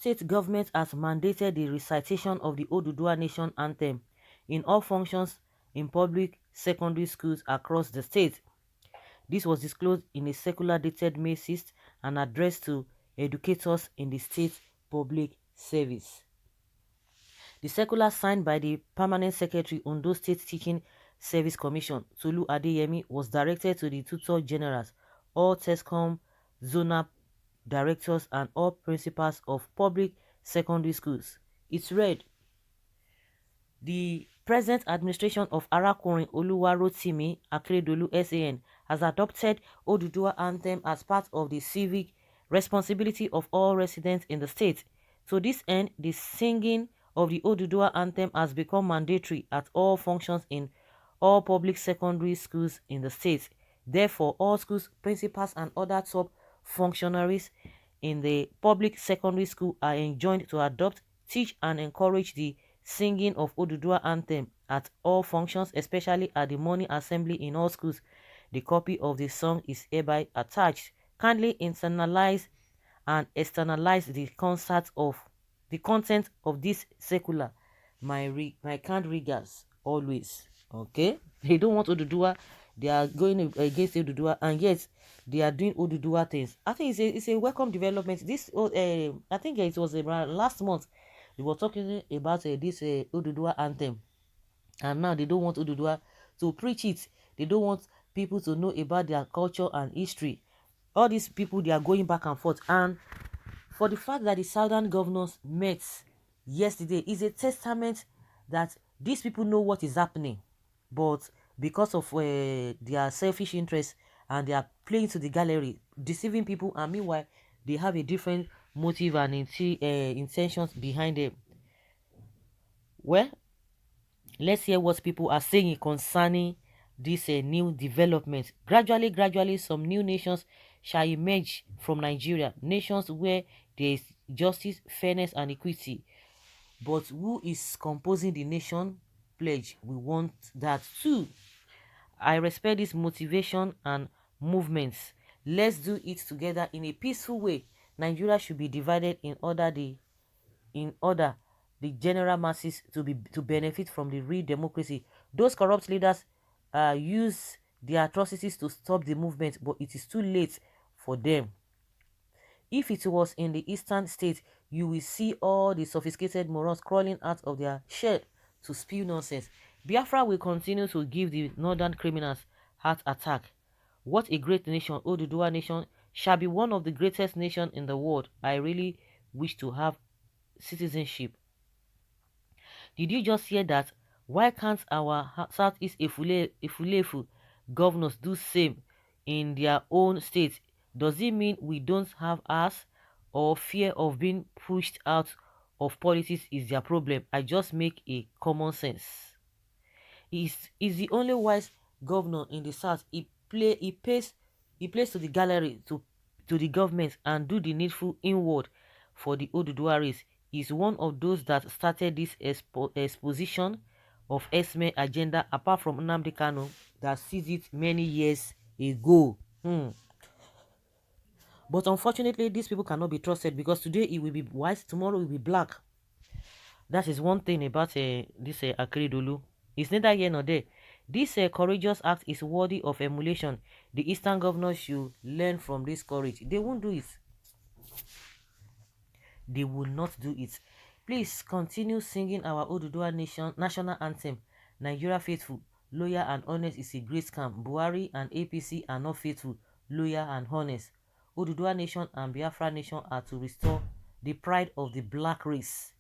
state government has mandated the recitation of the Oduduwa Nation Anthem in all functions in public secondary schools across the state. This was disclosed in a circular dated May 6th and addressed to educators in the state public service. The circular, signed by the Permanent Secretary, Ondo State Teaching Service Commission, Tolu Adeyemi, was directed to the Tutor Generals, all TESCOM zonal directors, and all principals of public secondary schools. It read, the present administration of Arakunrin Oluwarotimi Akeredolu SAN has adopted Oduduwa Anthem as part of the civic responsibility of all residents in the state. To this end, the singing of the Oduduwa Anthem has become mandatory at all functions in all public secondary schools in the state. Therefore, all schools, principals, and other top functionaries in the public secondary school are enjoined to adopt, teach, and encourage the singing of Oduduwa Anthem at all functions, especially at the morning assembly in all schools. The copy of the song is hereby attached. Kindly internalize and externalize the content of this circular. My kind regards always. Okay, they don't want Oduduwa. They are going against Oduduwa, and yet they are doing Oduduwa things. I think it's a welcome development. This I think it was around last month we were talking about this Oduduwa Anthem, and now they don't want Oduduwa to preach it. They don't want people to know about their culture and history. All these people, they are going back and forth, and for the fact that the southern governors met yesterday is a testament that these people know what is happening, but because of their selfish interests, and they are playing to the gallery, deceiving people, and meanwhile they have a different motive and intentions behind them. Well, let's hear what people are saying concerning this new development. Gradually, some new nations shall emerge from Nigeria, nations where there is justice, fairness, and equity. But who is composing the nation pledge? We want that too. I respect this motivation and movements. Let's do it together in a peaceful way. Nigeria should be divided in order the general masses to benefit from the real democracy. Those corrupt leaders use their atrocities to stop the movement, but it is too late for them. If it was in the eastern states, you will see all the sophisticated morons crawling out of their shell to spew nonsense. Biafra will continue to give the northern criminals heart attack. What a great nation! Oduduwa Nation shall be one of the greatest nations in the world. I really wish to have citizenship. Did you just hear that? Why can't our Southeast Ifulefu governors do same in their own states? Does it mean we don't have us, or fear of being pushed out of politics is their problem? I just make a common sense. Is the only wise governor in the South. He plays to the gallery, to the government, and do the needful inward for the Oduduwa race. Is one of those that started this exposition of Esme agenda, apart from Nnamdi Kanu that sees it many years ago. But unfortunately, these people cannot be trusted, because today it will be white, tomorrow it will be black. That is one thing about this Akeredolu. It's neither here nor there. This courageous act is worthy of emulation. The Eastern governors should learn from this courage. They won't do it. They will not do it. Please continue singing our Oduduwa Nation national anthem. Nigeria faithful, loyal, and honest is a great scam. Buhari and APC are not faithful, loyal, and honest. Oduduwa Nation and Biafra Nation are to restore the pride of the black race.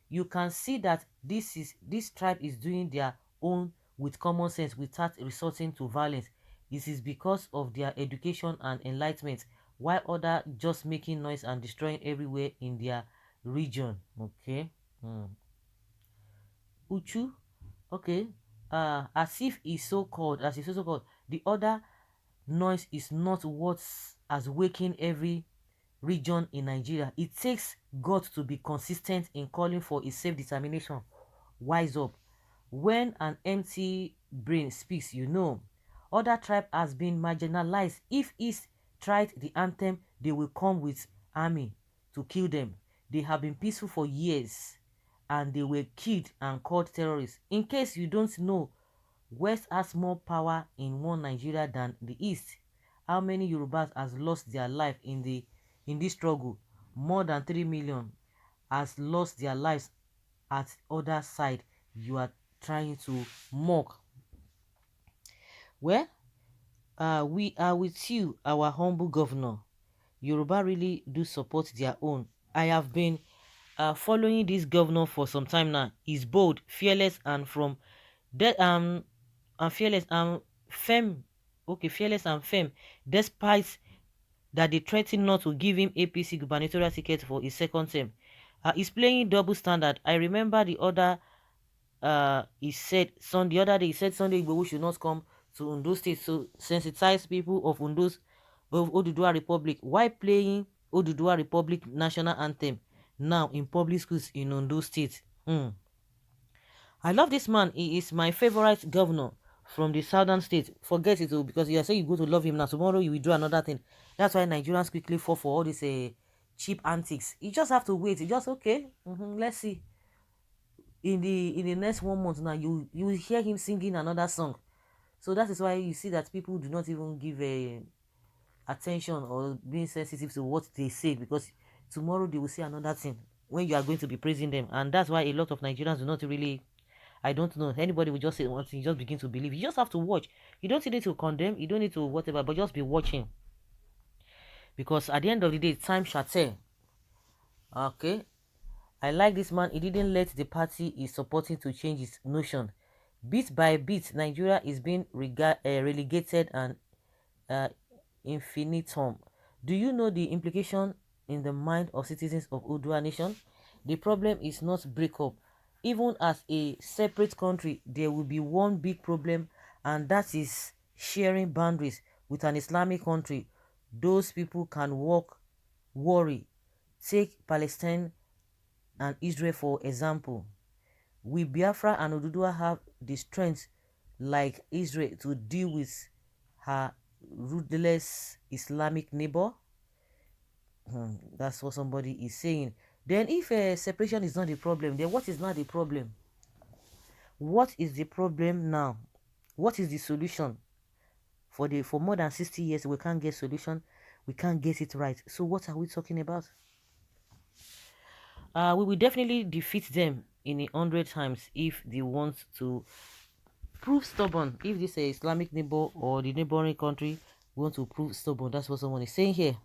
You can see that this tribe is doing their own with common sense without resorting to violence. This is because of their education and enlightenment, while others just making noise and destroying everywhere in their region. Okay. Uchu, okay. As if it's so called, the other noise is not what's as waking every region in Nigeria. It takes God to be consistent in calling for a self-determination. Wise up. When an empty brain speaks, other tribe has been marginalized. If East tried the anthem, they will come with army to kill them. They have been peaceful for years and they were killed and called terrorists. In case you don't know, West has more power in one Nigeria than the East. How many Yorubas has lost their life in this struggle? More than 3 million has lost their lives at other side. You are trying to mock. Well, we are with you, our humble governor. Yoruba really do support their own. I have been following this governor for some time now. He's bold, fearless, and from that fearless firm. Okay, fearless and firm. Despite that they threatened not to give him APC gubernatorial ticket for his second term. He's playing double standard. I remember the other he said the other day he said Sunday Igboho should not come to Ondo State to sensitize people of Oduduwa Republic while playing Oduduwa Republic national anthem now in public schools in Ondo State. I love this man. He is my favorite governor from the southern state. Forget it all because you are saying you go to love him now. Tomorrow you will do another thing. That's why Nigerians quickly fall for all these cheap antics. You just have to wait. You just okay. Let's see. In the next 1 month now, you will hear him singing another song. So that is why you see that people do not even give attention or being sensitive to what they say, because tomorrow they will say another thing when you are going to be praising them. And that's why a lot of Nigerians do not really, I don't know, anybody will just say one thing, you just begin to believe. You just have to watch. You don't need to condemn, you don't need to whatever, but just be watching, because at the end of the day, time shall tell. Okay, I like this man. He didn't let the party he's supporting to change his notion. Bit by bit, Nigeria is being relegated and infinitum. Do you know the implication in the mind of citizens of Oduduwa Nation? The problem is not breakup. Even as a separate country, there will be one big problem, and that is sharing boundaries with an Islamic country. Those people can worry. Take Palestine and Israel for example. Will Biafra and Oduduwa have the strength like Israel to deal with her ruthless Islamic neighbor? That's what somebody is saying. Then if separation is not the problem, then what is not the problem? What is the problem now? What is the solution? For more than 60 years, we can't get solution. We can't get it right. So what are we talking about? We will definitely defeat them in 100 times if they want to prove stubborn. If this is Islamic neighbor or the neighboring country want to prove stubborn, that's what someone is saying here.